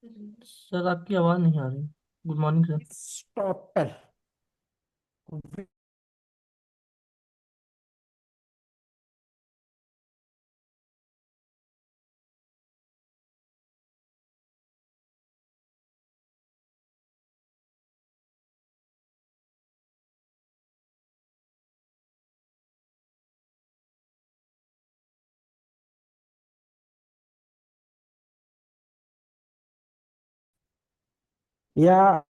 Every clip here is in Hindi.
सर आपकी आवाज़ नहीं आ रही। Good morning sir. स्टॉपर। या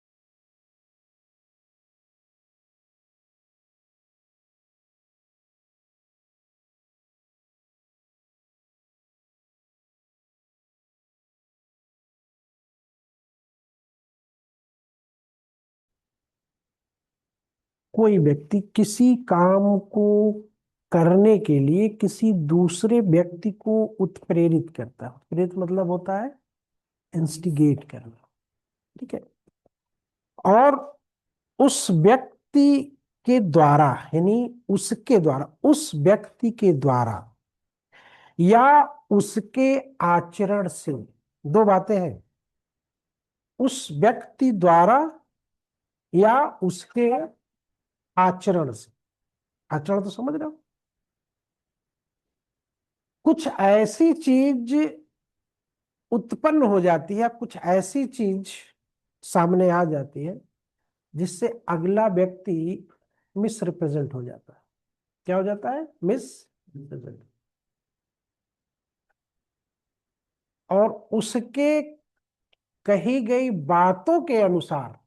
कोई व्यक्ति किसी काम को करने के लिए किसी दूसरे व्यक्ति को उत्प्रेरित करता है। उत्प्रेरित मतलब होता है इंस्टिगेट करना। ठीक है। और उस व्यक्ति के द्वारा, यानी उसके द्वारा, उस व्यक्ति के द्वारा या उसके आचरण से, दो बातें हैं। उस व्यक्ति द्वारा या उसके आचरण से। आचरण तो समझ रहे हो। कुछ ऐसी चीज उत्पन्न हो जाती है, कुछ ऐसी चीज सामने आ जाती है जिससे अगला व्यक्ति मिस रिप्रेजेंट हो जाता है। क्या हो जाता है? Miss represent. और उसके कही गई बातों के अनुसार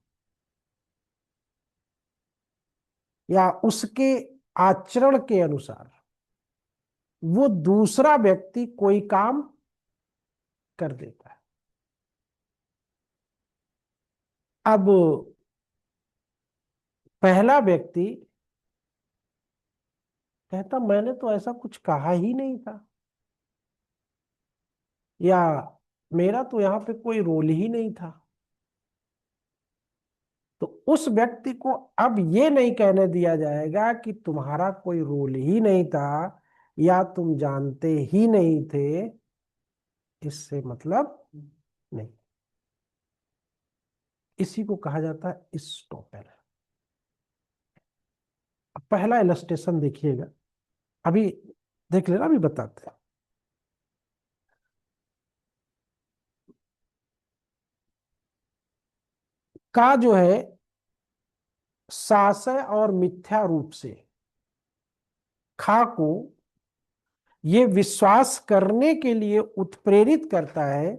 या उसके आचरण के अनुसार वो दूसरा व्यक्ति कोई काम कर देता है। अब पहला व्यक्ति कहता मैंने तो ऐसा कुछ कहा ही नहीं था, या मेरा तो यहाँ पे कोई रोल ही नहीं था। तो उस व्यक्ति को अब ये नहीं कहने दिया जाएगा कि तुम्हारा कोई रोल ही नहीं था या तुम जानते ही नहीं थे, इससे मतलब नहीं। इसी को कहा जाता है स्टॉपर। अब पहला इलस्ट्रेशन देखिएगा। अभी देख लेना, अभी बताते हैं। का जो है साशय और मिथ्या रूप से खा को ये विश्वास करने के लिए उत्प्रेरित करता है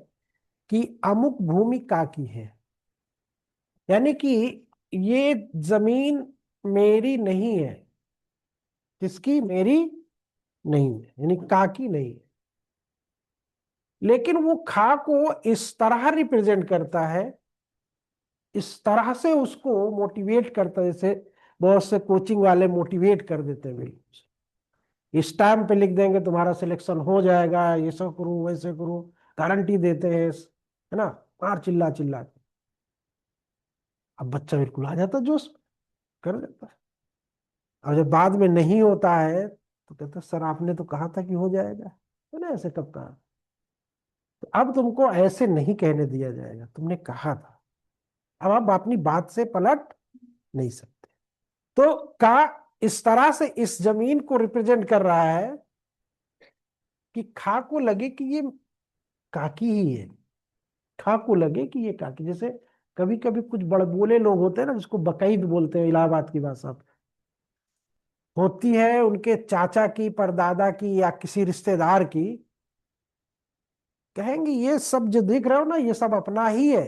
कि अमुक भूमि का की है। यानी कि ये जमीन मेरी नहीं है। किसकी? मेरी नहीं है, यानी का की नहीं है। लेकिन वो खा को इस तरह रिप्रेजेंट करता है, इस तरह से उसको मोटिवेट करता है, जैसे बहुत से कोचिंग वाले मोटिवेट कर देते हैं बिल्कुल। इस टाइम पे लिख देंगे तुम्हारा सिलेक्शन हो जाएगा, ये सब करो वैसे करो, गारंटी देते हैं, है ना। मार चिल्ला चिल्ला के। अब बच्चा बिल्कुल आ जाता जोश में, कर देता है। और जब बाद में नहीं होता है तो कहते हैं, सर आपने तो कहा था कि हो जाएगा, है ना। ऐसे कब कहा? तो अब तुमको ऐसे नहीं कहने दिया जाएगा, तुमने कहा था। अब आप अपनी बात से पलट नहीं सकते। तो का इस तरह से इस जमीन को रिप्रेजेंट कर रहा है कि खा को लगे कि ये काकी ही है। खा को लगे कि ये काकी, जैसे कभी कभी कुछ बड़बोले लोग होते हैं ना, जिसको बकैत बोलते हैं इलाहाबाद की भाषा में, होती है उनके चाचा की, परदादा की, या किसी रिश्तेदार की, कहेंगे ये सब जो दिख रहा हो ना, ये सब अपना ही है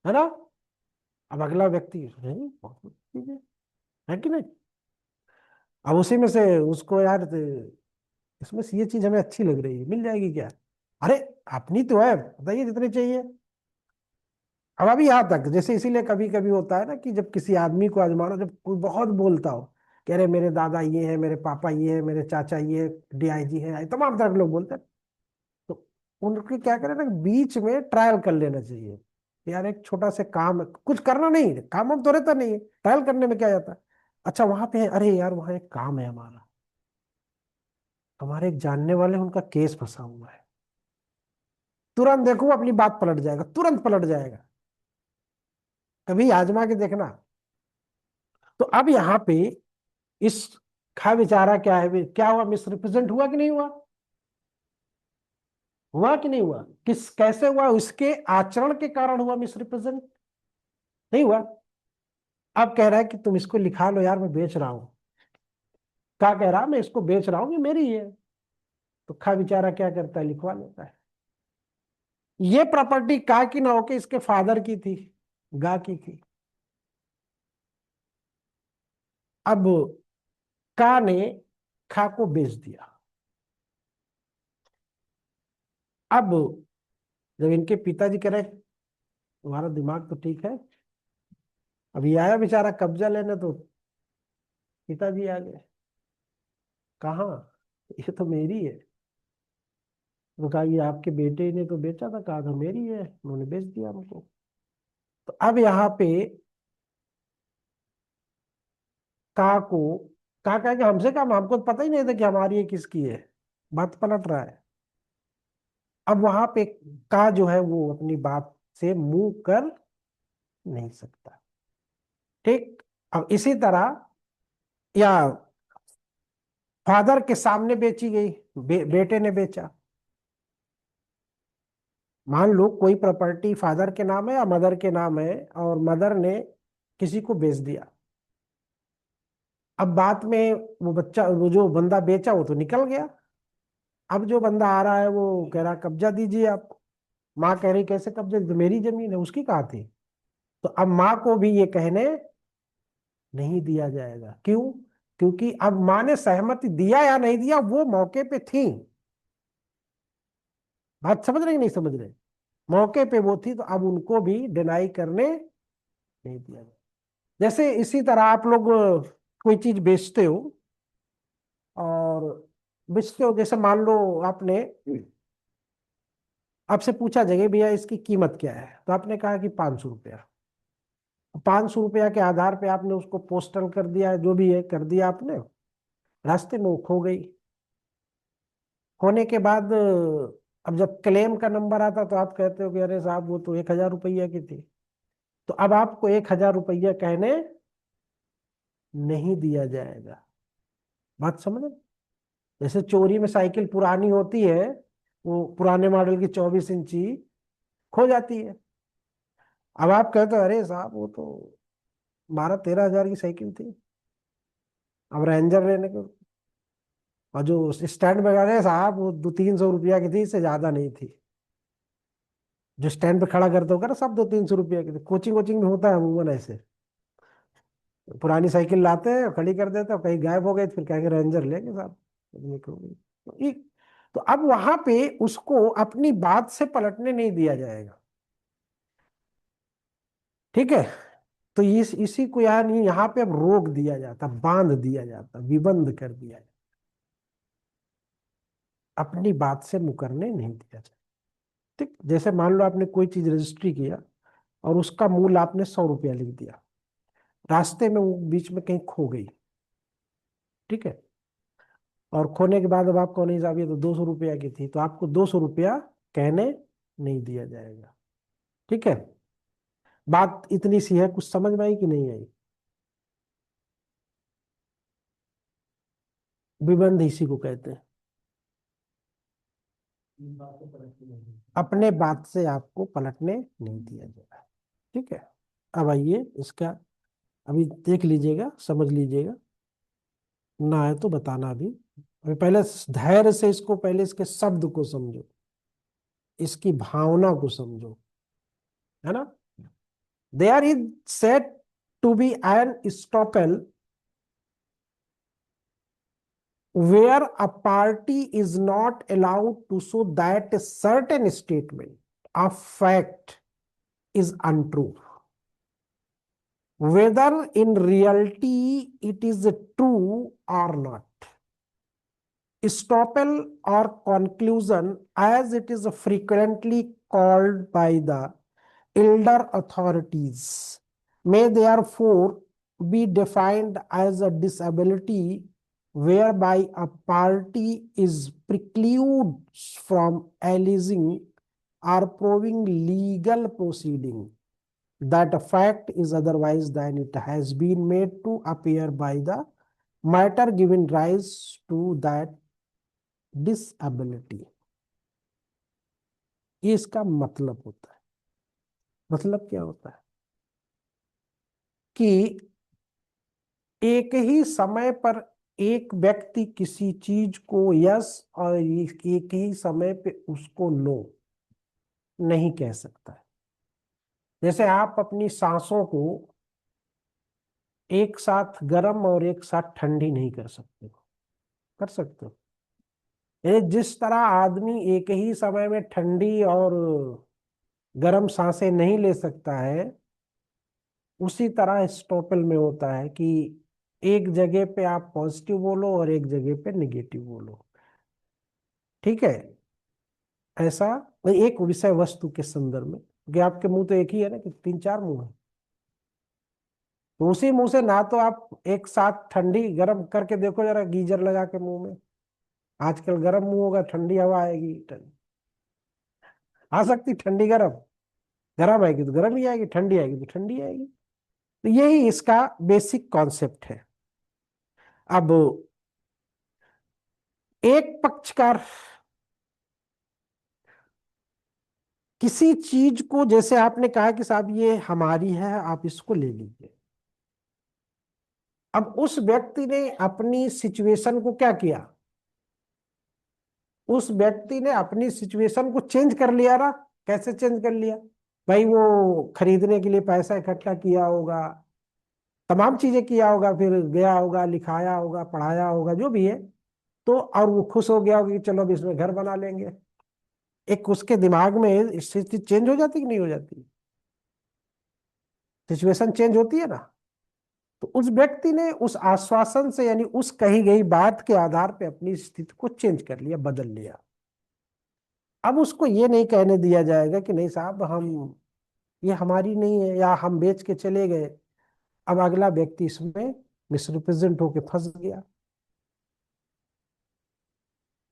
ना। अब अगला व्यक्ति नहीं, बहुत अच्छी चीज है कि नहीं। अब उसी में से उसको यार इसमें से ये चीज हमें अच्छी लग रही है, मिल जाएगी क्या? अरे अपनी तो है, बताइए जितनी चाहिए। अब अभी यहाँ तक, जैसे इसीलिए कभी कभी होता है ना कि जब किसी आदमी को आजमाना, जब कोई बहुत बोलता हो कि अरे मेरे दादा ये है, मेरे पापा ये है, मेरे चाचा ये डीआईजी है, तमाम तरह के लोग बोलते हैं, तो उनके क्या करें ना, बीच में ट्रायल कर लेना चाहिए। यार एक छोटा सा काम है, कुछ करना नहीं है, काम हम तो रहता नहीं है, ट्रायल करने में क्या जाता है। अच्छा वहां पे है, अरे यार वहां एक काम है हमारा, हमारे एक जानने वाले हैं, उनका केस फंसा हुआ है, तुरंत देखो अपनी बात पलट जाएगा, तुरंत पलट जाएगा, कभी आजमा के देखना। तो अब यहाँ पे इस खा बेचारा क्या है, क्या हुआ, मिसरिप्रेजेंट हुआ कि नहीं हुआ, हुआ कि नहीं हुआ, किस कैसे हुआ, उसके आचरण के कारण हुआ मिसरिप्रेजेंट, नहीं हुआ। अब कह रहा है कि तुम इसको लिखा लो यार, मैं बेच रहा हूं। क्या कह रहा, मैं इसको बेच रहा हूँ, ये मेरी है। तो खा बेचारा क्या करता है, लिखवा लेता है। ये प्रॉपर्टी का की ना होके इसके फादर की थी, गा की थी। अब का ने खा को बेच दिया। अब जब इनके पिताजी कह रहे तुम्हारा दिमाग तो ठीक है, अभी आया बेचारा कब्जा लेने, तो पिताजी आ गए, कहाँ, ये तो मेरी है। तो कहा ये आपके बेटे ने तो बेचा था, कहा था मेरी है, उन्होंने बेच दिया हमको। तो अब यहाँ पे का को का कहा कि हमसे काम, हमको तो पता ही नहीं था कि हमारी है किसकी है, बात पलट रहा है। अब वहां पे का जो है वो अपनी बात से मुंह कर नहीं सकता। ठीक। अब इसी तरह, या फादर के सामने बेची गई, बेटे ने बेचा। मान लो कोई प्रॉपर्टी फादर के नाम है या मदर के नाम है, और मदर ने किसी को बेच दिया। अब बात में वो बच्चा, वो जो बंदा बेचा वो तो निकल गया। अब जो बंदा आ रहा है वो कह रहा कब्जा दीजिए आप। माँ कह रही कैसे कब्जा, तो मेरी जमीन है, उसकी कहा थी। तो अब माँ को भी ये कहने नहीं दिया जाएगा। क्यों? क्योंकि अब माँ ने सहमति दिया या नहीं दिया, वो मौके पे थी। बात समझ रहे कि नहीं समझ रहे? मौके पे वो थी, तो अब उनको भी डिनाई करने नहीं दिया जाएगा। जैसे इसी तरह आप लोग कोई चीज बेचते हो, और बेचते हो, जैसे मान लो आपने, आपसे पूछा जाएगा भैया इसकी कीमत क्या है, तो आपने कहा कि 500 रुपया। 500 रुपया के आधार पे आपने उसको पोस्टल कर दिया, जो भी है कर दिया आपने, रास्ते में वो खो गई। होने के बाद अब जब क्लेम का नंबर आता तो आप कहते हो कि अरे साहब वो तो 1000 रुपया की थी। तो अब आपको 1000 रुपया कहने नहीं दिया जाएगा। बात समझ? जैसे चोरी में साइकिल पुरानी होती है, वो पुराने मॉडल की 24 इंची खो जाती है। अब आप कहते हो अरे साहब वो तो 12-13 हजार की साइकिल थी, अब रेंजर लेने को, और जो स्टैंड में गए साहब वो 200-300 रुपया की थी, इससे ज्यादा नहीं थी। जो स्टैंड पे खड़ा करते होगा ना, सब 200-300 रुपया की थी। कोचिंग कोचिंग में होता है अमूमन ऐसे, पुरानी साइकिल लाते हैं खड़ी कर देते हैं, कहीं गायब हो गई तो फिर कहेंगे रेंजर लेंगे साहब, खो गई। तो अब वहां पे उसको अपनी बात से पलटने नहीं दिया जाएगा। ठीक है। तो इसी को यानी यहाँ पे अब रोक दिया जाता, बांध दिया जाता, विबंध कर दिया जाता, अपनी बात से मुकरने नहीं दिया जाता। ठीक। जैसे मान लो आपने कोई चीज रजिस्ट्री किया, और उसका मूल्य आपने 100 रुपया लिख दिया, रास्ते में वो बीच में कहीं खो गई। ठीक है। और खोने के बाद अब आपको नहीं, साहब ये तो 200 रुपया की थी, तो आपको 200 रुपया कहने नहीं दिया जाएगा। ठीक है। बात इतनी सी है, कुछ समझ में आई कि नहीं आई? विबंध इसी को कहते हैं, अपने बात से आपको पलटने नहीं दिया जाएगा। ठीक है। अब आइए इसका, अभी देख लीजिएगा, समझ लीजिएगा, ना है तो बताना अभी। अभी पहले धैर्य से इसको, पहले इसके शब्द को समझो, इसकी भावना को समझो, है ना। There is said to be an estoppel where a party is not allowed to show that a certain statement of fact is untrue, whether in reality it is true or not. Estoppel or conclusion, as it is frequently called by the elder authorities, may therefore be defined as a disability whereby a party is precluded from alleging are proving legal proceeding that a fact is otherwise than it has been made to appear by the matter giving rise to that disability। ये इसका मतलब होता है। मतलब क्या होता है कि एक ही समय पर एक व्यक्ति किसी चीज को यस और एक ही समय पे उसको नो नहीं कह सकता है। जैसे आप अपनी सांसों को एक साथ गर्म और एक साथ ठंडी नहीं कर सकते हो। कर सकते हो? यानी जिस तरह आदमी एक ही समय में ठंडी और गर्म सांसें नहीं ले सकता है, उसी तरह स्टॉपल में होता है कि एक जगह पे आप पॉजिटिव बोलो और एक जगह पे निगेटिव बोलो। ठीक है? ऐसा एक विषय वस्तु के संदर्भ में, कि आपके मुंह तो एक ही है ना, कि तीन चार मुंह है, तो उसी मुंह से ना तो आप एक साथ ठंडी गर्म करके देखो जरा, गीजर लगा के मुंह में। आजकल गर्म मुंह होगा, ठंडी हवा आएगी, आ सकती ठंडी गर्म, गर्म आएगी तो गर्म ही आएगी, ठंडी आएगी तो ठंडी आएगी। तो यही इसका बेसिक कॉन्सेप्ट है। अब एक पक्षकार किसी चीज को, जैसे आपने कहा कि साहब ये हमारी है, आप इसको ले लीजिए। अब उस व्यक्ति ने अपनी सिचुएशन को क्या किया? उस व्यक्ति ने अपनी सिचुएशन को चेंज कर लिया ना। कैसे चेंज कर लिया? भाई वो खरीदने के लिए पैसा इकट्ठा किया होगा, तमाम चीजें किया होगा, फिर गया होगा, लिखाया होगा, पढ़ाया होगा, जो भी है। तो और वो खुश हो गया होगा कि चलो अब इसमें घर बना लेंगे। एक उसके दिमाग में स्थिति चेंज हो जाती कि नहीं हो जाती? सिचुएशन चेंज होती है ना। तो उस व्यक्ति ने उस आश्वासन से, यानी उस कही गई बात के आधार पे अपनी स्थिति को चेंज कर लिया, बदल लिया। अब उसको ये नहीं कहने दिया जाएगा कि नहीं साहब हम, ये हमारी नहीं है, या हम बेच के चले गए। अब अगला व्यक्ति इसमें मिसरिप्रेजेंट होके फंस गया।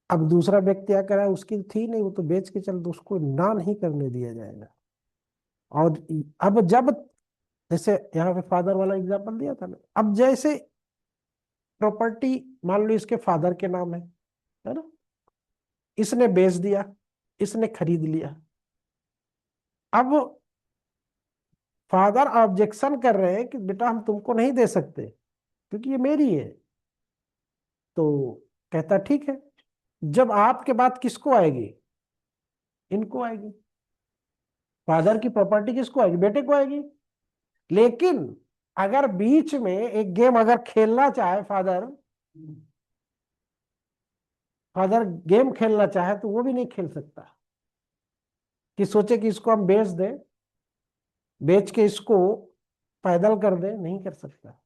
अब दूसरा व्यक्ति क्या करा, उसकी थी नहीं, वो तो बेच के चल, तो उसको ना नहीं करने दिया जाएगा। और अब जब, जैसे यहाँ पे फादर वाला एग्जांपल दिया था ना, अब जैसे प्रॉपर्टी मान लो इसके फादर के नाम है ना, इसने बेच दिया, इसने खरीद लिया। अब फादर ऑब्जेक्शन कर रहे हैं कि बेटा हम तुमको नहीं दे सकते क्योंकि ये मेरी है। तो कहता ठीक है। जब आपके बात किसको आएगी? इनको आएगी। फादर की प्रॉपर्टी किसको आएगी? बेटे को आएगी। लेकिन अगर बीच में एक गेम अगर खेलना चाहे फादर, फादर गेम खेलना चाहे तो वो भी नहीं खेल सकता। कि सोचे कि इसको हम बेच दें, बेच के इसको पैदल कर दे, नहीं कर सकता।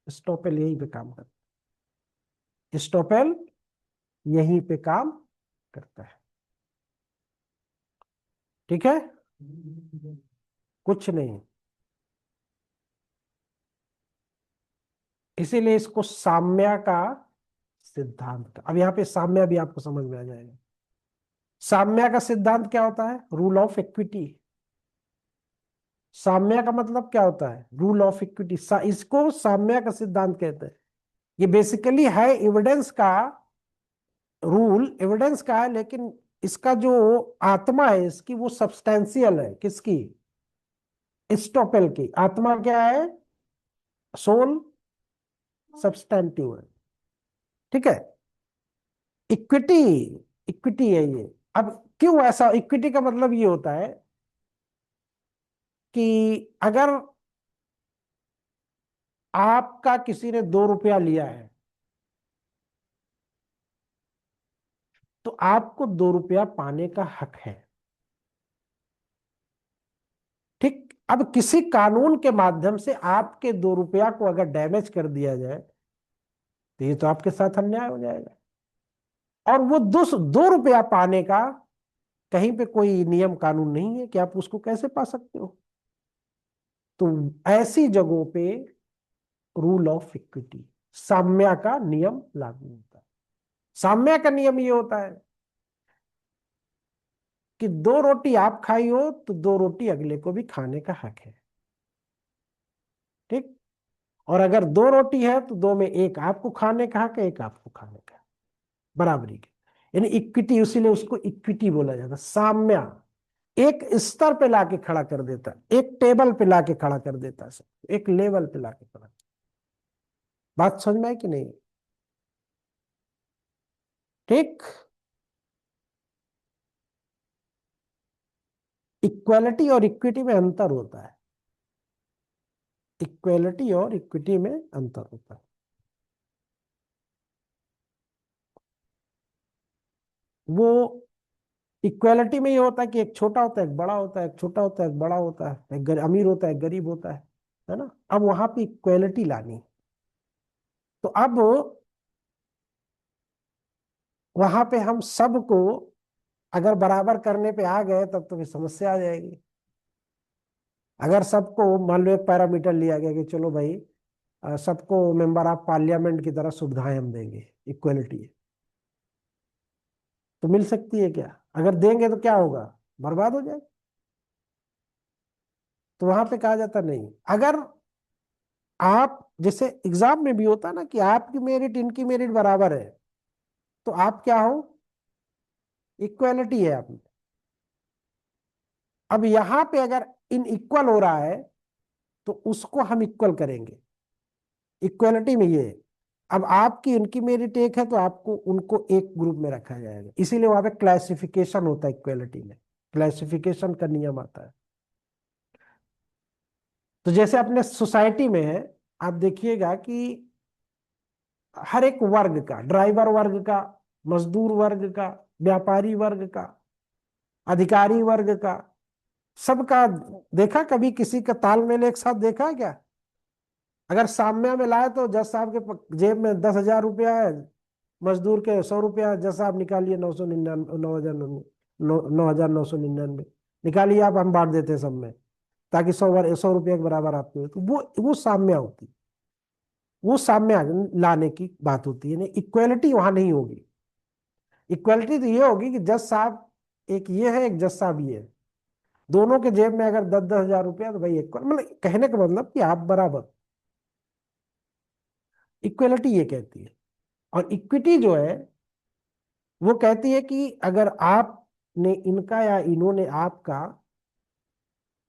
स्टॉपेल यहीं पे काम करता है। स्टॉपेल यहीं पे काम करता है। ठीक है? कुछ नहीं। इसीलिए इसको साम्या का सिद्धांत, अब यहाँ पे साम्या भी आपको समझ में आ जाएगा। साम्या का सिद्धांत क्या होता है? Rule of equity. साम्या का मतलब क्या होता है? Rule of equity. इसको साम्या का सिद्धांत कहते हैं। ये बेसिकली है एविडेंस का रूल, एविडेंस का है, लेकिन इसका जो आत्मा है इसकी, वो सब्सटेंशियल है। किसकी? स्टॉपेल की आत्मा क्या है? सोल सब्सटेंटिव है। ठीक है? इक्विटी, इक्विटी है ये। अब क्यों ऐसा? इक्विटी का मतलब ये होता है कि अगर आपका किसी ने 2 रुपया लिया है, तो आपको 2 रुपया पाने का हक है। ठीक? अब किसी कानून के माध्यम से आपके 2 रुपया को अगर डैमेज कर दिया जाए, तो ये तो आपके साथ अन्याय हो जाएगा। और वो 2 रुपया पाने का कहीं पे कोई नियम कानून नहीं है कि आप उसको कैसे पा सकते हो। तो ऐसी जगहों पे रूल ऑफ इक्विटी, साम्या का नियम लागू होता है। साम्या का नियम ये होता है कि 2 रोटी आप खाई हो तो 2 रोटी अगले को भी खाने का हक है। ठीक। और अगर 2 रोटी है तो दो में एक आपको खाने का हक है, एक आपको खाने का हक। बराबरी के, यानी इक्विटी, इसीलिए उसको इक्विटी बोला जाता है। साम्य एक स्तर पे लाके खड़ा कर देता, एक टेबल पे लाके खड़ा कर देता है, एक लेवल पे लाके खड़ा। बात समझ में आई कि नहीं? ठीक। इक्वालिटी और इक्विटी में अंतर होता है। इक्वालिटी और इक्विटी में अंतर होता है। वो इक्वालिटी में ये होता है कि एक छोटा होता है, एक बड़ा होता है, एक छोटा होता है, एक बड़ा होता है, एक अमीर होता है, एक गरीब होता है ना। अब वहां पे इक्वालिटी लानी, तो अब वहां पे हम सबको अगर बराबर करने पे आ गए तब तो फिर समस्या आ जाएगी। अगर सबको मान लो एक पैरामीटर लिया गया कि चलो भाई सबको मेंबर ऑफ पार्लियामेंट की तरह सुविधाएं हम देंगे, इक्वलिटी है, तो मिल सकती है क्या? अगर देंगे तो क्या होगा? बर्बाद हो जाए। तो वहां पे कहा जाता नहीं। अगर आप जैसे एग्जाम में भी होता है ना कि आपकी मेरिट इनकी मेरिट बराबर है, तो आप क्या हो? इक्वलिटी है आप में। अब यहां पे अगर इन इक्वल हो रहा है तो उसको हम इक्वल करेंगे। इक्वलिटी में ये है। अब आपकी उनकी मेरिट एक है तो आपको उनको एक ग्रुप में रखा जाएगा, इसीलिए वहां पे क्लासिफिकेशन होता है। इक्वलिटी में क्लासिफिकेशन का नियम आता है। तो जैसे अपने सोसाइटी में है, आप देखिएगा कि हर एक वर्ग का, ड्राइवर वर्ग का, मजदूर वर्ग का, व्यापारी वर्ग का, अधिकारी वर्ग का, सबका देखा कभी किसी का तालमेल एक साथ देखा है क्या? अगर साम्य में लाए तो जज साहब के जेब में 10,000 रुपया है, मजदूर के 100 रुपया है, जज साहब निकालिए 999, 9,999 निकालिए आप, हम बांट देते हैं सब में, ताकि 100 रुपया के बराबर आपके हो। तो वो साम्य होती, वो साम्य लाने की बात होती है। इक्वलिटी वहां नहीं होगी। इक्वलिटी तो ये होगी कि जज साहब एक ये है, एक जज साहब ये है, दोनों के जेब में अगर 10-10 हजार रुपया, तो भाई इक्वल, मतलब कहने का मतलब कि आप बराबर। इक्वलिटी ये कहती है। और इक्विटी जो है वो कहती है कि अगर आपने इनका या इन्होंने आपका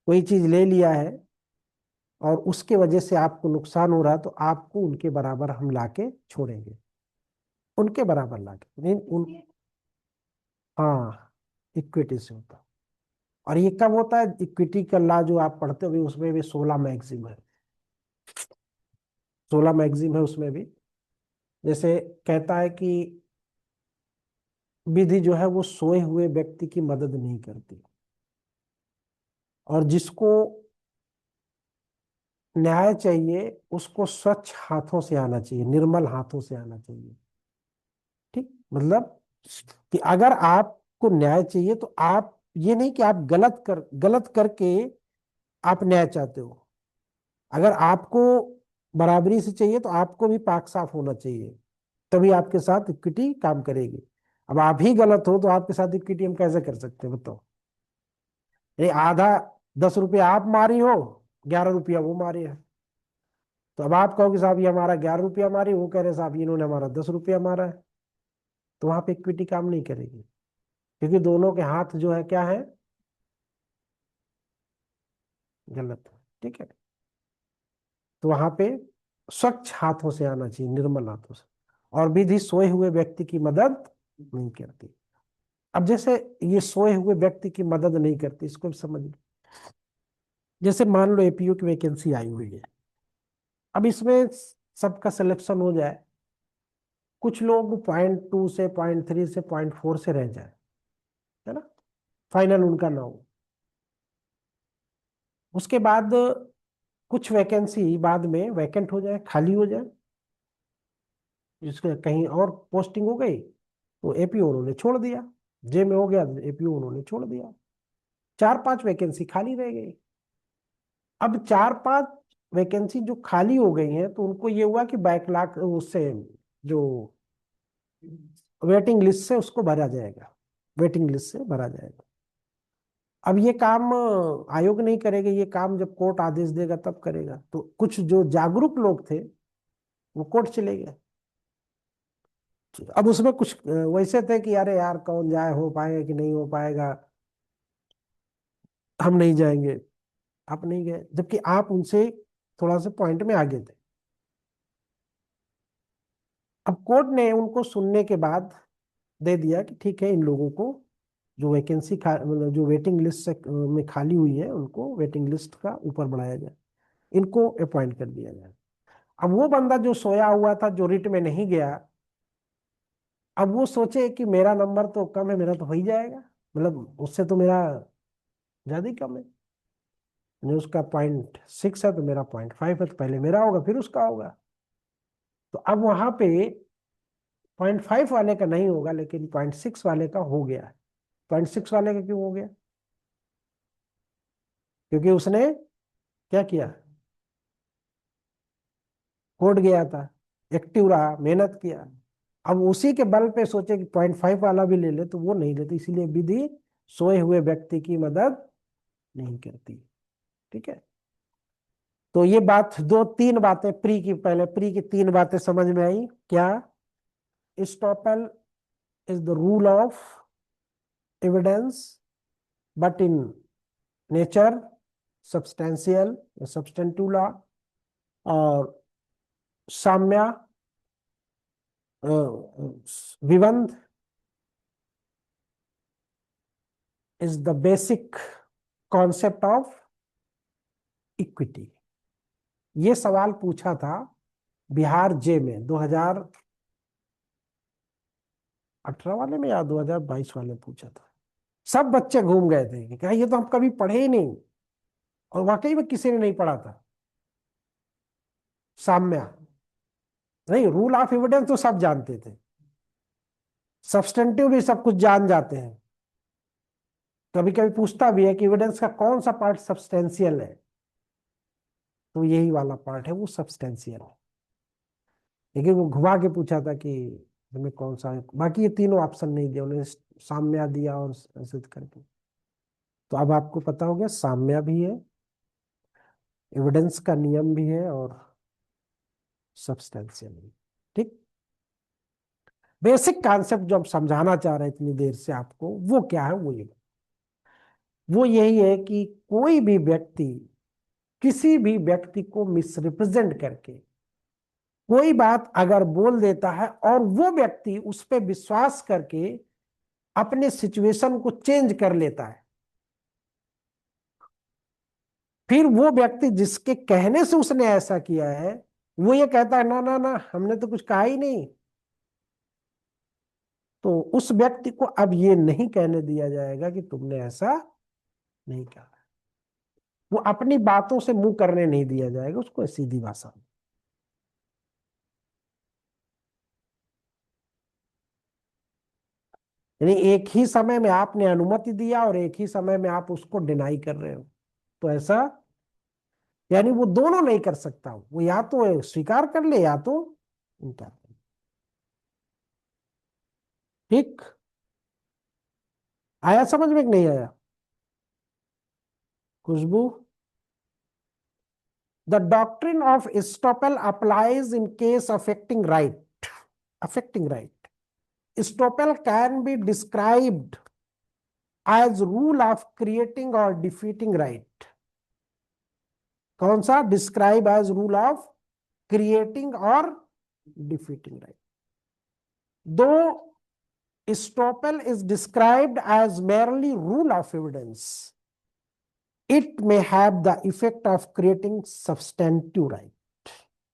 कोई चीज ले लिया है और उसके वजह से आपको नुकसान हो रहा है, तो आपको उनके बराबर हम लाके छोड़ेंगे, उनके बराबर लाके नहीं उन। हाँ, इक्विटी से होता है। और ये कब होता है? इक्विटी का लॉ जो आप पढ़ते हो उसमें भी 16 मैगजीम है। 16 मैगजीम है उसमें भी। जैसे कहता है कि विधि जो है वो सोए हुए व्यक्ति की मदद नहीं करती, और जिसको न्याय चाहिए उसको स्वच्छ हाथों से आना चाहिए, निर्मल हाथों से आना चाहिए। ठीक, मतलब कि अगर आपको न्याय चाहिए तो आप ये नहीं कि आप गलत करके आप न्याय चाहते हो। अगर आपको बराबरी से चाहिए तो आपको भी पाक साफ होना चाहिए, तभी आपके साथ इक्विटी काम करेगी। अब आप ही गलत हो तो आपके साथ इक्विटी हम कैसे कर सकते हैं बताओ? ये आधा, 10 रुपया आप मारी हो, 11 रुपया वो मारे है, तो अब आप कहोगे साहब ये हमारा 11 रुपया मारी, वो कह रहे साहब इन्होंने हमारा 10 रुपया मारा है, तो वहां पे इक्विटी काम नहीं करेगी, क्योंकि दोनों के हाथ जो है क्या है? गलत है। ठीक है। तो वहां पे स्वच्छ हाथों से आना चाहिए, निर्मल हाथों से। और विधि सोए हुए व्यक्ति की मदद नहीं करती। अब जैसे ये सोए हुए व्यक्ति की मदद नहीं करती, इसको भी समझ लो। जैसे मान लो एपीयू की वैकेंसी आई हुई है, अब इसमें सबका सिलेक्शन हो जाए, कुछ लोग 0.2 से 0.3 से 0.4 से रह जाए, है ना, फाइनल उनका ना हो। उसके बाद कुछ वैकेंसी बाद में वैकेंट हो जाए, खाली हो जाए, जिसके कहीं और पोस्टिंग हो गई तो एपीओ उन्होंने छोड़ दिया, जे में हो गया तो एपीओ उन्होंने छोड़ दिया, 4-5 वैकेंसी खाली रह गई। अब 4-5 वैकेंसी जो खाली हो गई हैं तो उनको ये हुआ कि बैकलॉग उससे जो वेटिंग लिस्ट से उसको भरा जाएगा, वेटिंग लिस्ट से भरा जाएगा। अब ये काम आयोग नहीं करेगा, ये काम जब कोर्ट आदेश देगा तब करेगा। तो कुछ जो जागरूक लोग थे वो कोर्ट चले गए। अब उसमें कुछ वैसे थे कि अरे यार कौन जाए, हो पाएगा कि नहीं हो पाएगा, हम नहीं जाएंगे। आप नहीं गए, जबकि आप उनसे थोड़ा सा पॉइंट में आगे थे। अब कोर्ट ने उनको सुनने के बाद दे दिया कि ठीक है, इन लोगों को जो वैकेंसी मतलब जो वेटिंग लिस्ट से में खाली हुई है उनको वेटिंग लिस्ट का ऊपर बढ़ाया जाए, इनको अपॉइंट कर दिया जाए। अब वो बंदा जो सोया हुआ था, जो रिट में नहीं गया, अब वो सोचे कि मेरा नंबर तो कम है, मेरा तो हो ही जाएगा, मतलब उससे तो मेरा ज्यादा ही कम है। यानी उसका 0.6 है तो मेरा 0.5 है, तो पहले मेरा होगा फिर उसका होगा। तो अब वहां पे 0.5 वाले का नहीं होगा, लेकिन 0.6 वाले का हो गया है। 0.6 वाले का क्यों हो गया? क्योंकि उसने क्या किया, कोर्ट गया था, एक्टिव रहा, मेहनत किया। अब उसी के बल पे सोचे कि 0.5 वाला भी ले ले, तो वो नहीं लेते, इसीलिए विधि सोए हुए व्यक्ति की मदद नहीं करती। ठीक है। तो ये बात, दो तीन बातें प्री की, पहले प्री की तीन बातें समझ में आई क्या? Estoppel is the rule of evidence, but in nature substantial, substantive law. और Samya विबंध is the basic concept of equity। ये सवाल पूछा था बिहार जे में 2018 वाले में या 2022 वाले में पूछा था। सब बच्चे घूम गए थे कि क्या ये तो हम कभी पढ़े ही नहीं, और वाकई में किसी ने नहीं पढ़ा था। साम्या नहीं, रूल ऑफ एविडेंस तो सब जानते थे, सब्सटेंटिव भी सब कुछ जान जाते हैं। कभी कभी पूछता भी है कि एविडेंस का कौन सा पार्ट सब्सटेंशियल है, तो यही वाला पार्ट है वो सब्सटेंशियल है। लेकिन वो घुमा के पूछा था कि हमें कौन सा है, बाकी ये तीनों ऑप्शन नहीं दिया उन्होंने, साम्या दिया और ऐसे करके। तो अब आपको पता हो गया, साम्या भी है, एविडेंस का नियम भी है, और सब्सटेंशियल भी। ठीक। बेसिक कॉन्सेप्ट जो हम समझाना चाह रहे हैं इतनी देर से आपको, वो क्या है? वो यही है कि कोई भी व्यक्ति किसी भी व्यक्ति को मिसरिप्रेजेंट करके कोई बात अगर बोल देता है और वो व्यक्ति उस पर विश्वास करके अपने सिचुएशन को चेंज कर लेता है, फिर वो व्यक्ति जिसके कहने से उसने ऐसा किया है, वो ये कहता है ना ना ना, हमने तो कुछ कहा ही नहीं, तो उस व्यक्ति को अब ये नहीं कहने दिया जाएगा कि तुमने ऐसा नहीं कहा। वो अपनी बातों से मुंह करने नहीं दिया जाएगा उसको, सीधी भाषा में। यानी एक ही समय में आपने अनुमति दिया और एक ही समय में आप उसको डिनाई कर रहे हो, तो ऐसा, यानी वो दोनों नहीं कर सकता, वो या तो स्वीकार कर ले या तो इनकार कर ले। ठीक। आया समझ में कि नहीं आया? खुशबू? The doctrine of estoppel applies in case affecting right. Affecting right. Estoppel can be described as rule of creating or defeating right. कौन सा? Describe as rule of creating or defeating right. Though estoppel is described as merely rule of evidence, it may have the effect of creating substantive right.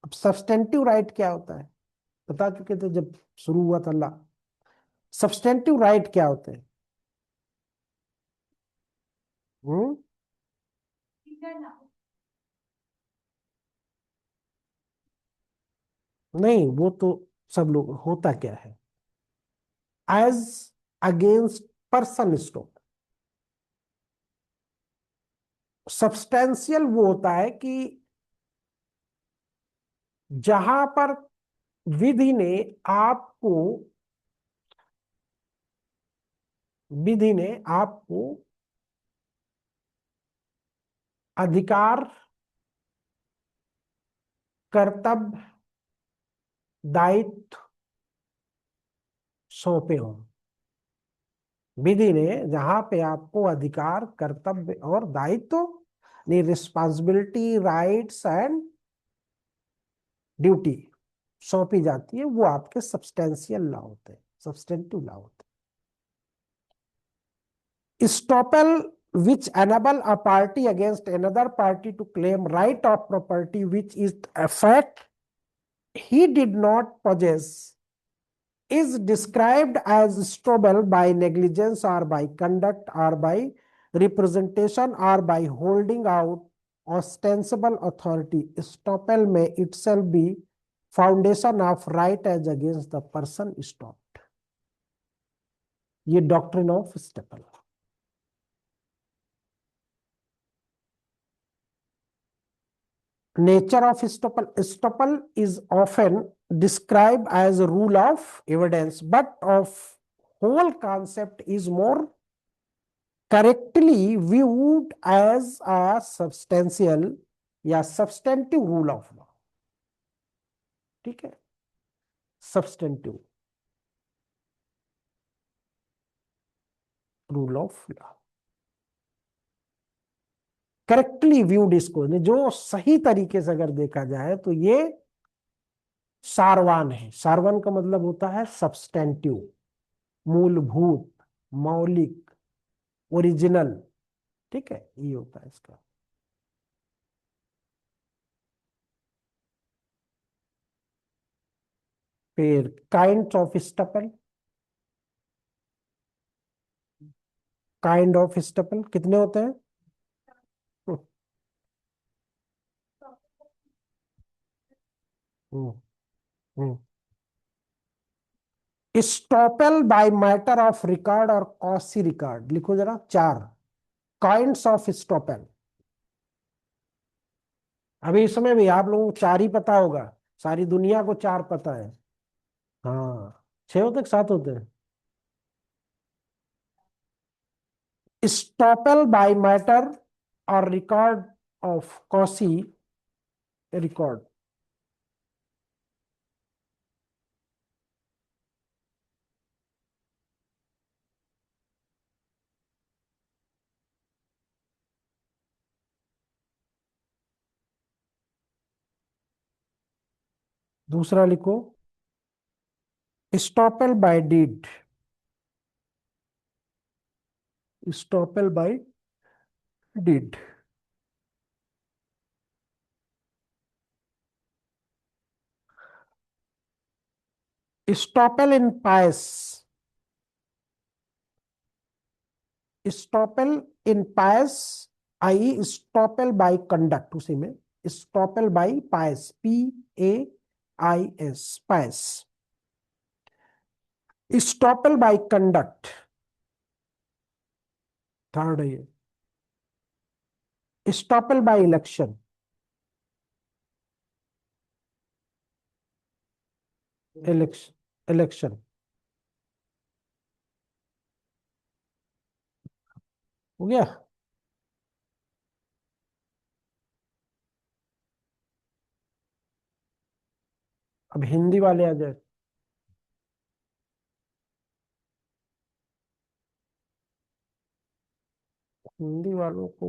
अब substantive right क्या होता है बता चुके थे जब शुरू हुआ था। ला सब्सटेंटिव राइट क्या होते हैं? हम्म नहीं, वो तो सब लोग, होता क्या है? एज अगेंस्ट पर्सन स्टोक। सब्सटेंशियल वो होता है कि जहां पर विधि ने आपको विधि ने आपको अधिकार, कर्तव्य, दायित्व सौंपे हों। विधि ने जहां पे आपको अधिकार, कर्तव्य और दायित्व, रिस्पॉन्सिबिलिटी, राइट्स एंड ड्यूटी सौंपी जाती है, वो आपके सब्सटेंशियल लॉ होते हैं, सब्सटेंटिव लॉ होते हैं। Estoppel which enable a party against another party to claim right of property which is a fact he did not possess is described as stowable by negligence or by conduct or by representation or by holding out ostensible authority. Estoppel may itself be foundation of right as against the person stopped. ये doctrine of staple. Nature of estoppel. Estoppel is often described as a rule of evidence, but of whole concept is more correctly viewed as a substantial या substantive rule of law। ठीक है, substantive rule of law। Correctly viewed, इसको जो सही तरीके से अगर देखा जाए तो ये सारवान है। सारवान का मतलब होता है सब्सटेंटिव, मूलभूत, मौलिक, ओरिजिनल। ठीक है, ये होता है इसका। फिर kind of estoppel. Kind of estoppel कितने होते हैं? Estoppel by matter of record और कॉसी रिकॉर्ड, लिखो जरा, चार काइंड्स ऑफ स्टॉपेल। अभी इस समय भी आप लोगों को चार ही पता होगा, सारी दुनिया को चार पता है। हाँ, छह होते, सात होते हैं। स्टॉपेल बाय मैटर और रिकॉर्ड ऑफ कॉसी रिकॉर्ड। दूसरा लिखो, estoppel by deed. Estoppel by deed. Estoppel in pais. Estoppel in pais, I estoppel by conduct, उसी में estoppel by pais, PAIS, pais. Estoppel by conduct, third है ये। Estoppel by election. Election, election हो गया। अब हिंदी वाले आ जाए। हिंदी वालों को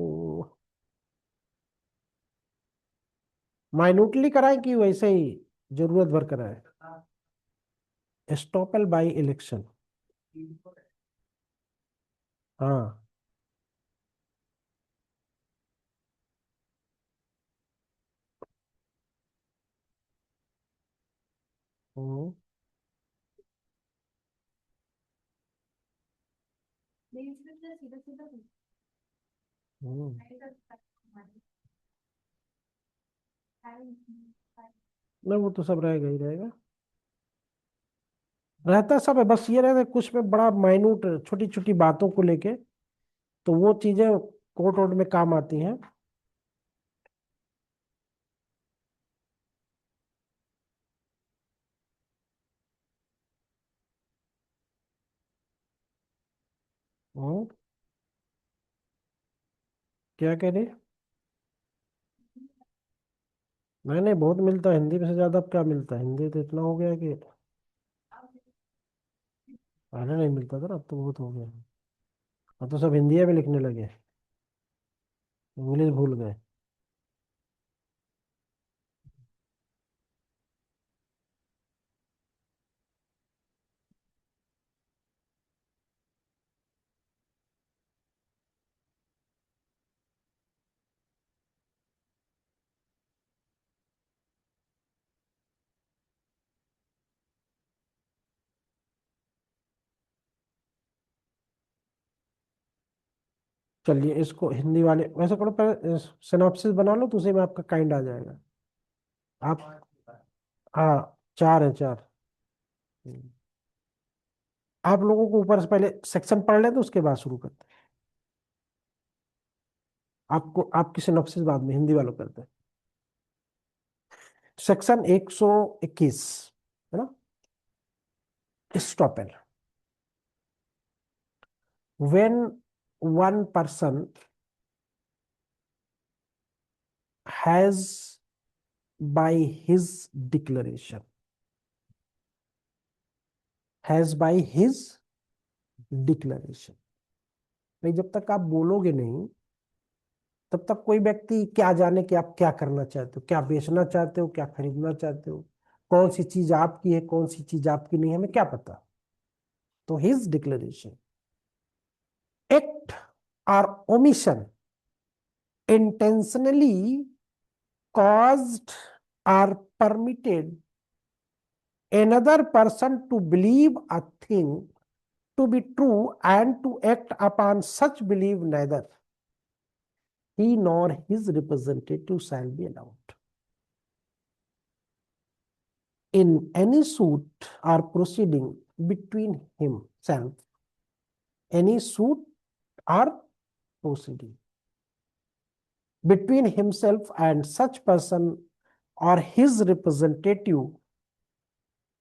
माइन्यूटली कराए कि वैसे ही जरूरत भर कराए? Estoppel by election. हाँ। हम्म, हम्म, नहीं वो तो सब रहेगा ही रहेगा। रहता सब है, बस ये रहता है कुछ में बड़ा माइन्यूट छोटी छोटी बातों को लेके, तो वो चीजें कोर्ट वोर्ट में काम आती हैं। हम्म, क्या कह रहे? नहीं नहीं, बहुत मिलता है हिंदी में से ज्यादा। अब क्या मिलता है, हिंदी तो इतना हो गया कि पहले नहीं मिलता था ना, अब तो बहुत हो गया। अब तो सब हिंदी में लिखने लगे, इंग्लिश भूल गए। चलिए इसको हिंदी वाले वैसे करो, पहले सिनॉप्सिस बना लो तो उसी में आपका काइंड आ जाएगा। आप, हाँ चार है, चार। हम्म। आप लोगों को ऊपर से पहले सेक्शन पढ़ लेते, उसके बाद शुरू करते हैं। आपको आपकी सिनॉप्सिस बाद में हिंदी वालों करते हैं। सेक्शन 121 है ना। Estoppel. When one person has by his declaration, has by his declaration, भाई जब तक आप बोलोगे नहीं तब तक कोई व्यक्ति क्या जाने कि आप क्या करना चाहते हो, क्या बेचना चाहते हो, क्या खरीदना चाहते हो, कौन सी चीज आपकी है, कौन सी चीज आपकी नहीं है, हमें क्या पता। तो हिज डिक्लेरेशन, एक्ट और omission intentionally caused or permitted another person to believe a thing to be true and to act upon such belief, neither he nor his representative shall be allowed in any suit or proceeding between himself, any suit or proceeding between himself and such person or his representative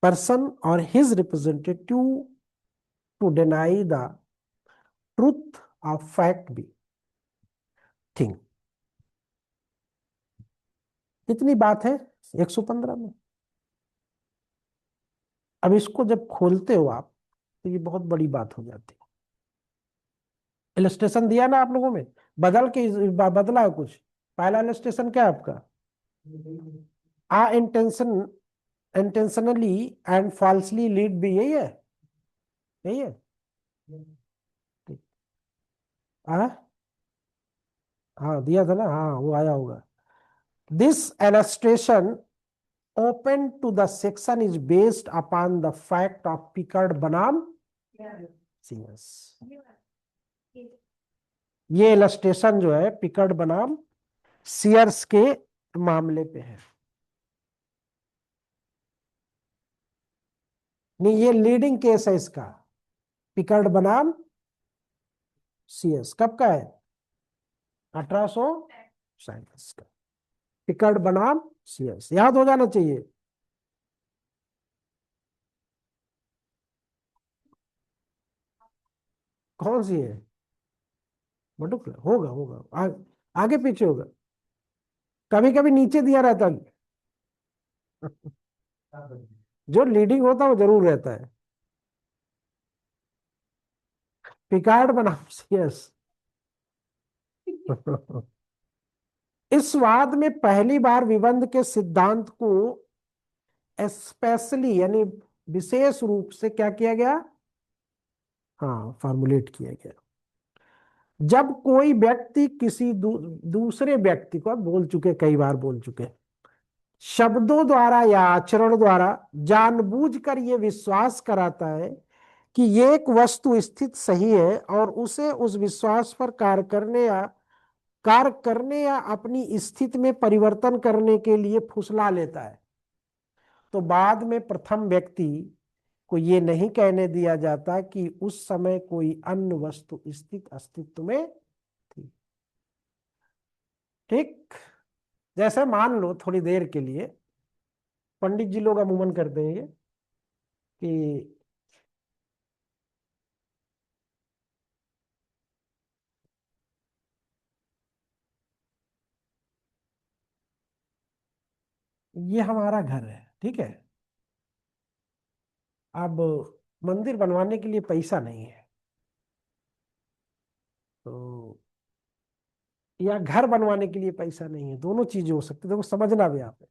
person or his representative to deny the truth of fact be thing। कितनी बात है 115 में। अब इसको जब खोलते हो आप तो ये बहुत बड़ी बात हो जाती है। इलस्ट्रेशन दिया ना आप लोगों में, बदल के बदला है कुछ। पहला इलस्ट्रेशन क्या है आपका, uh intention intentionally and falsely lead भी यही है, यही है। ठीक। हाँ हाँ दिया था ना, हाँ वो आया होगा। This illustration open to the section is based upon the fact of Picard बनाम सीएस। ये इलस्ट्रेशन जो है पिकर्ड बनाम सीयर्स के मामले पे है। नहीं ये लीडिंग केस है इसका, पिकर्ड बनाम सीयर्स कब का है, 1837 का। पिकर्ड बनाम सीयर्स याद हो जाना चाहिए। कौन सी है, बटुक होगा होगा आगे पीछे होगा, कभी कभी नीचे दिया रहता है। जो लीडिंग होता है वो जरूर रहता है। पिकार्ड बनाम सीएस। इस वाद में पहली बार विबंध के सिद्धांत को स्पेशली यानी विशेष रूप से क्या किया गया, हाँ फॉर्मुलेट किया गया। जब कोई व्यक्ति किसी दूसरे व्यक्ति को, बोल चुके कई बार बोल चुके, शब्दों द्वारा या आचरण द्वारा जानबूझकर ये विश्वास कराता है कि ये एक वस्तु स्थित सही है और उसे उस विश्वास पर कार्य करने या अपनी स्थिति में परिवर्तन करने के लिए फुसला लेता है, तो बाद में प्रथम व्यक्ति को ये नहीं कहने दिया जाता कि उस समय कोई अन्य वस्तु स्थित अस्तित्व में थी। ठीक। जैसे मान लो थोड़ी देर के लिए पंडित जी लोग अमूमन करते हैं ये कि ये हमारा घर है, ठीक है। अब मंदिर बनवाने के लिए पैसा नहीं है, तो या घर बनवाने के लिए पैसा नहीं है, दोनों चीजें हो सकती है। देखो समझना भी आप है।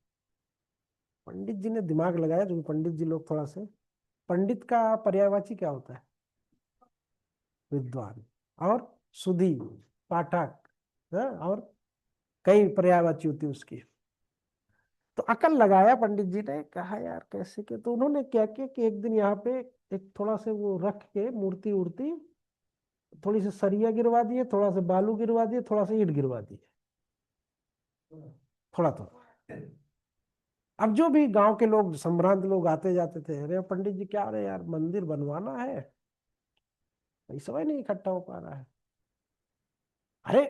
पंडित जी ने दिमाग लगाया, जो भी पंडित जी लोग थोड़ा से, पंडित का पर्यायवाची क्या होता है? विद्वान। और सुधी, पाठक, और कई पर्यायवाची होती है उसकी। तो अकल लगाया पंडित जी ने, कहा यार कैसे के, तो उन्होंने क्या किया कि एक दिन यहाँ पे एक थोड़ा से वो रख के मूर्ति उड़ती, थोड़ी सी सरिया गिरवा दिए, थोड़ा सा बालू गिरवा दिए, थोड़ा सा ईंट गिरवा दिए, थोड़ा थोड़ा। अब जो भी गांव के लोग, संभ्रांत लोग आते जाते थे, अरे पंडित जी क्या, रहे यार मंदिर बनवाना है, पैसा ही नहीं इकट्ठा हो पा रहा है। अरे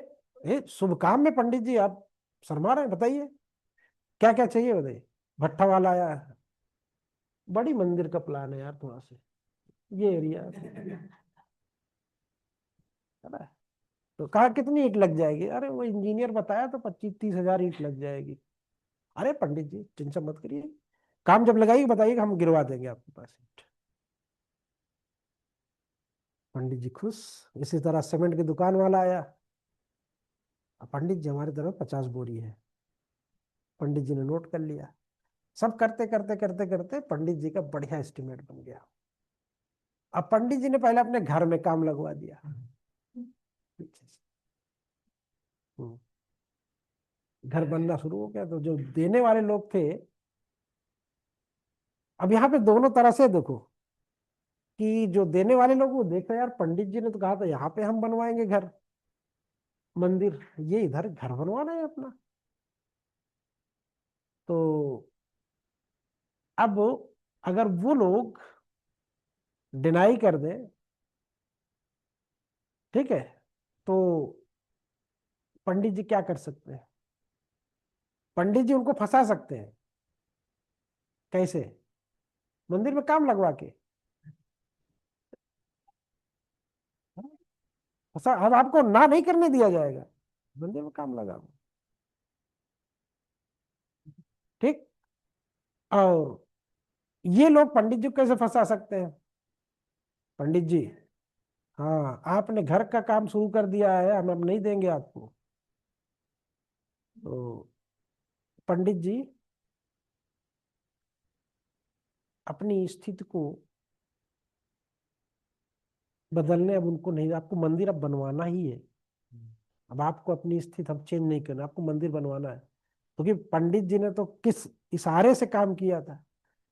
ये शुभ काम में पंडित जी आप शर्मा रहे हैं, बताइए क्या क्या चाहिए, बताइए। भट्ठा वाला आया, बड़ी मंदिर का प्लान है यार, थोड़ा सा ये एरिया है ना। तो कहा कितनी ईंट लग जाएगी? अरे वो इंजीनियर बताया तो 25-30 हजार ईंट लग जाएगी। अरे पंडित जी टेंशन मत करिए, काम जब लगाइए बताइएगा, हम गिरवा देंगे आपके पास ईंट। पंडित जी खुश। इसी तरह सीमेंट की दुकान वाला आया, अब पंडित जी हमारी तरफ 50 बोरी है। पंडित जी ने नोट कर लिया। सब करते करते करते करते पंडित जी का बढ़िया एस्टिमेट बन गया। अब पंडित जी ने पहले अपने घर में काम लगवा दिया पीछे से। हम्म, घर बनना शुरू हो गया, तो जो देने वाले लोग थे, अब यहाँ पे दोनों तरह से देखो, कि जो देने वाले लोग वो देख रहे यार, पंडित जी ने तो कहा था यहाँ पे हम बनवाएंगे घर, मंदिर, ये इधर घर बनवाना है अपना। तो अब अगर वो लोग डिनाई कर दें, ठीक है, तो पंडित जी क्या कर सकते हैं? पंडित जी उनको फंसा सकते हैं। कैसे? मंदिर में काम लगवा के फंसा। अब आपको ना नहीं करने दिया जाएगा, मंदिर में काम लगा, ठीक। और ये लोग पंडित जी को कैसे फंसा सकते हैं? पंडित जी, हाँ आपने घर का काम शुरू कर दिया है, हम अब नहीं देंगे आपको। तो पंडित जी अपनी स्थिति को बदलने, अब उनको नहीं, आपको मंदिर अब बनवाना ही है। अब आपको अपनी स्थिति अब चेंज नहीं करना, आपको मंदिर बनवाना है। क्योंकि पंडित जी ने तो किस इशारे से काम किया था।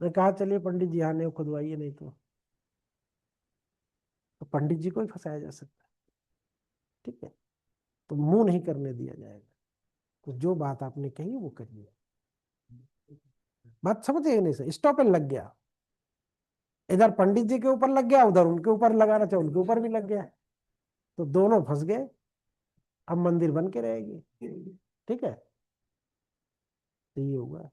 मैं कहा चलिए पंडित जी यहाँ नहीं खुदवाइए, नहीं तो पंडित जी को ही फंसाया जा सकता है, ठीक है। तो मुंह नहीं करने दिया जाएगा। तो जो बात आपने कही वो करिए। बात समझिए नहीं सर, स्टॉपेज लग गया, इधर पंडित जी के ऊपर लग गया, उधर उनके ऊपर लगाना चाहे उनके ऊपर भी लग गया, तो दोनों फंस गए। अब मंदिर बन के रहेगी, ठीक है। तो ये होगा।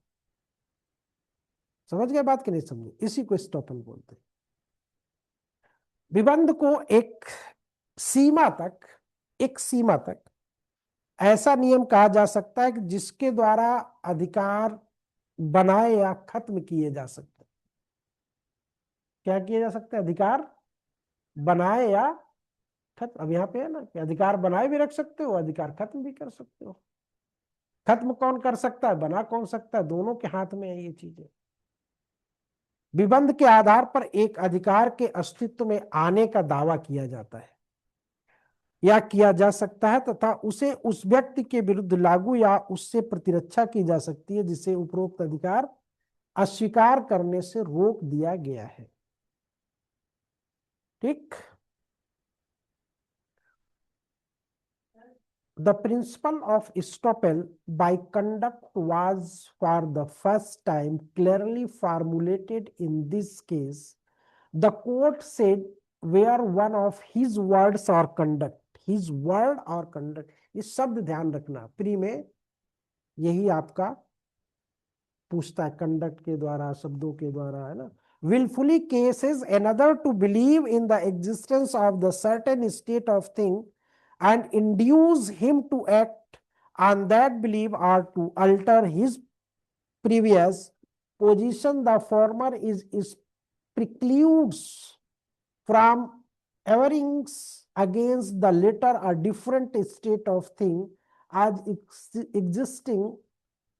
समझ गए बात कि नहीं समझे? इसी को स्टॉपल बोलते हैं। विबंध को सीमा तक एक सीमा तक ऐसा नियम कहा जा सकता है कि जिसके द्वारा अधिकार बनाए या खत्म किए जा सकते हैं। क्या किए जा सकते हैं? अधिकार बनाए या खत्म। अब यहाँ पे है ना कि अधिकार बनाए भी रख सकते हो, अधिकार खत्म भी कर सकते हो। खत्म कौन कर सकता है, बना कौन सकता है? दोनों के हाथ में है ये चीजें। विबंध के आधार पर एक अधिकार के अस्तित्व में आने का दावा किया जाता है या किया जा सकता है, तथा उसे उस व्यक्ति के विरुद्ध लागू या उससे प्रतिरक्षा की जा सकती है जिसे उपरोक्त अधिकार अस्वीकार करने से रोक दिया गया है, ठीक। The principle of estoppel by conduct was for the first time clearly formulated in this case. The court said where one of his words or conduct, his word or conduct, ये शब्द ध्यान रखना, प्री में यही आपका पूछता है, कंडक्ट के द्वारा, शब्दों के द्वारा, है ना। willfully cases another to believe in the existence of the certain state of thing and induce him to act on that belief or to alter his previous position, the former is precludes from erring against the latter a different state of thing as existing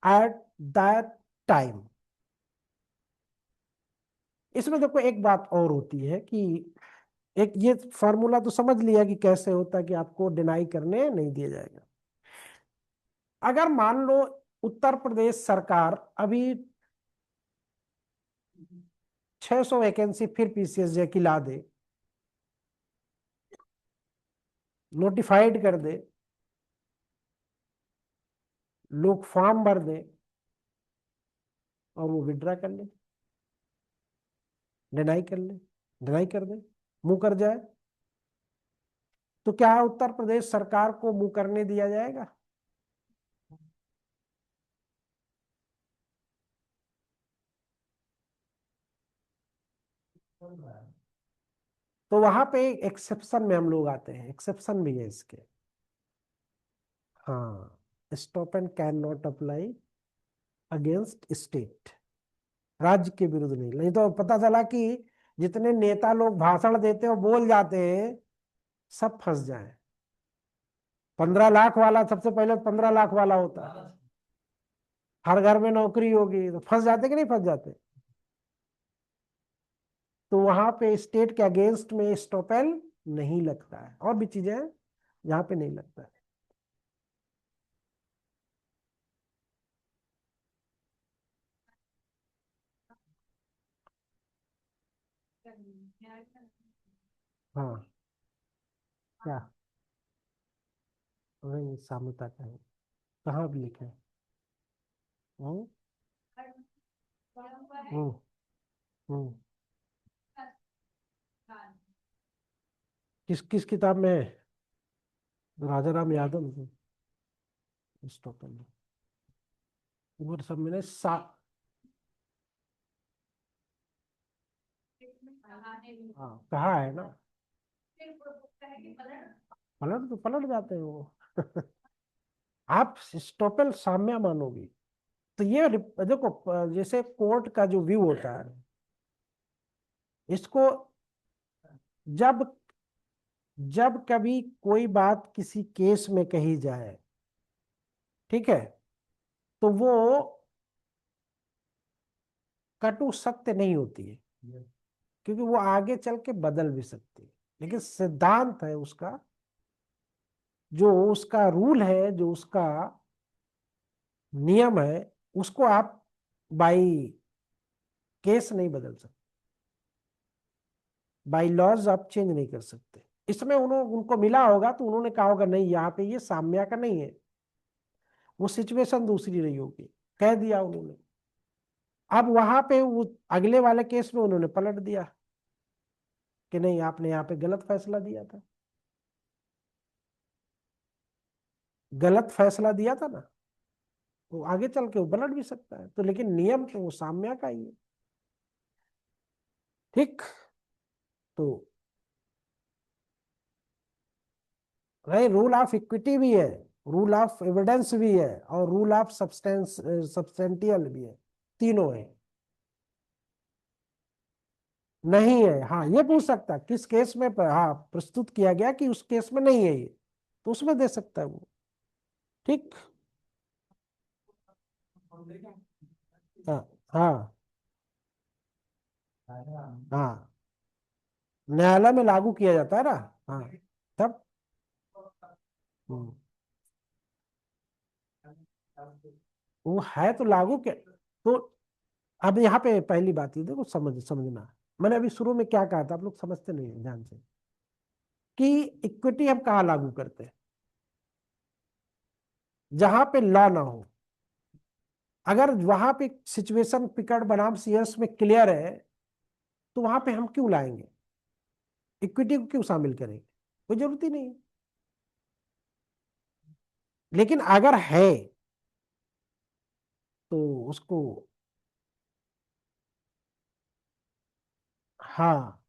at that time. इसमें देखो एक बात और होती है कि एक ये फॉर्मूला तो समझ लिया कि कैसे होता है कि आपको डिनाई करने नहीं दिया जाएगा। अगर मान लो उत्तर प्रदेश सरकार अभी 600 वैकेंसी फिर पीसीएस की ला दे, नोटिफाइड कर दे, लोग फॉर्म भर दे और वो विड्रा कर ले, डिनाई कर ले, डिनाई कर दे, मुंह कर जाए, तो क्या उत्तर प्रदेश सरकार को मुंह करने दिया जाएगा? तो वहां पे एक्सेप्शन में हम लोग आते हैं, एक्सेप्शन भी है इसके। हाँ, stop and can not apply against state, राज्य के विरुद्ध नहीं। नहीं तो पता चला कि जितने नेता लोग भाषण देते हैं बोल जाते हैं, सब फंस जाए। 15 लाख वाला सबसे पहले 15 लाख वाला होता है, हर घर में नौकरी होगी, तो फंस जाते कि नहीं फंस जाते? तो वहां पे स्टेट के अगेंस्ट में स्टॉपेल नहीं लगता है, और भी चीजें हैं जहां पे नहीं लगता है। हाँ, क्या? नहीं, साम्यता का है, कहाँ भी लिखा है? हम्म, हम्म, हम्म। किस किस किताब में है? राजा राम यादव स्टॉपेल, वो सब मैंने हाँ कहा है ना, पलट तो पलट जाते हैं वो। आप स्टॉपेल साम्या मानोगे तो ये देखो, जैसे कोर्ट का जो व्यू होता है, इसको जब जब कभी कोई बात किसी केस में कही जाए, ठीक है, तो वो कटु सत्य नहीं होती है, क्योंकि वो आगे चल के बदल भी सकती है। लेकिन सिद्धांत है उसका, जो उसका रूल है, जो उसका नियम है, उसको आप बाई केस नहीं बदल सकते, बाई लॉज आप चेंज नहीं कर सकते। इसमें उनको मिला होगा तो उन्होंने कहा होगा नहीं, यहाँ पे ये साम्या का नहीं है, वो सिचुएशन दूसरी रही होगी, कह दिया उन्होंने। अब वहां पे वो अगले वाले केस में उन्होंने पलट दिया कि नहीं, आपने यहाँ पे गलत फैसला दिया था, गलत फैसला दिया था ना, तो आगे चल के वो पलट भी सकता है। तो लेकिन नियम तो वो साम्या का ही है। ठीक, तो भाई रूल ऑफ इक्विटी भी है, रूल ऑफ एविडेंस भी है, और रूल ऑफ सब्सटेंटियल भी है, तीनों है। नहीं है, हाँ ये पूछ सकता है किस केस में हाँ प्रस्तुत किया गया कि उस केस में नहीं है ये, तो उसमें दे सकता है वो। ठीक, हाँ, हाँ, हाँ, न्यायालय में लागू किया जाता है ना। हाँ, तब हम्म, वो है तो लागू के तो। अब यहाँ पे पहली बात ये देखो, समझना, मैंने अभी शुरू में क्या कहा था, आप लोग समझते नहीं है ध्यान से, कि इक्विटी हम कहाँ लागू करते हैं? जहां पे लॉ ना हो। अगर वहां पे सिचुएशन पिकड़ बनाम सीएस में क्लियर है, तो वहां पे हम क्यों लाएंगे, इक्विटी को क्यों शामिल करेंगे? कोई जरूरत ही नहीं है। लेकिन अगर है तो उसको, हाँ,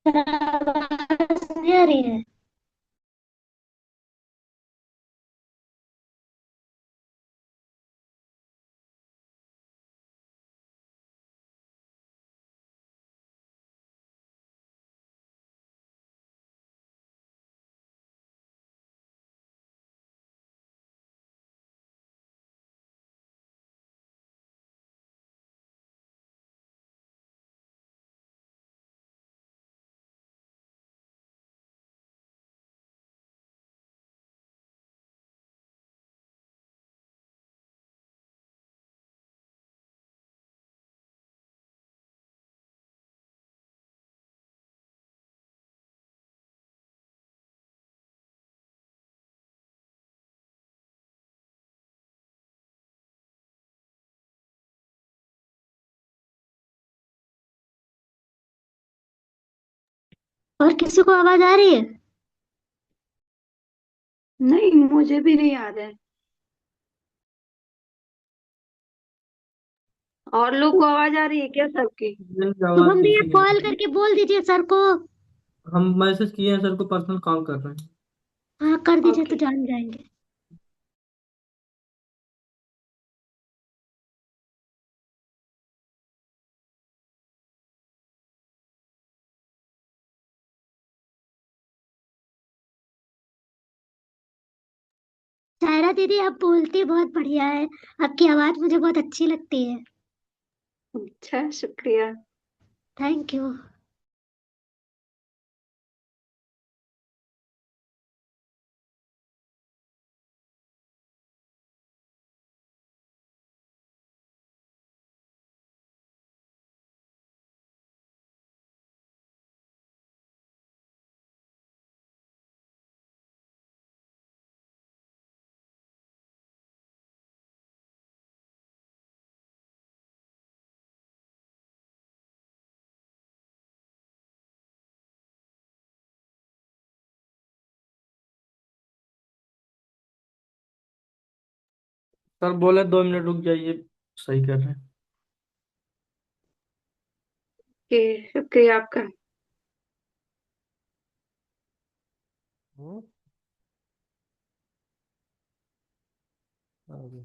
सर आवाज नहीं आ रही है। और किसी को आवाज आ रही है? नहीं, मुझे भी नहीं याद है। और लोग को आवाज आ रही है क्या सबकी? की आवाज शुभम भैया किसी की कॉल नहीं। करके बोल दीजिए सर को। हम मैसेज किए हैं सर को, पर्सनल कॉल कर रहे हैं। हाँ कर दीजिए तो ओके। जान जाएंगे। सायरा दीदी आप बोलती बहुत बढ़िया है। आपकी आवाज मुझे बहुत अच्छी लगती है। अच्छा, शुक्रिया। Thank you. सर बोले 2 मिनट रुक जाइए, सही कर रहे हैं। ओके, शुक्रिया आपका। हम्म, आ गया।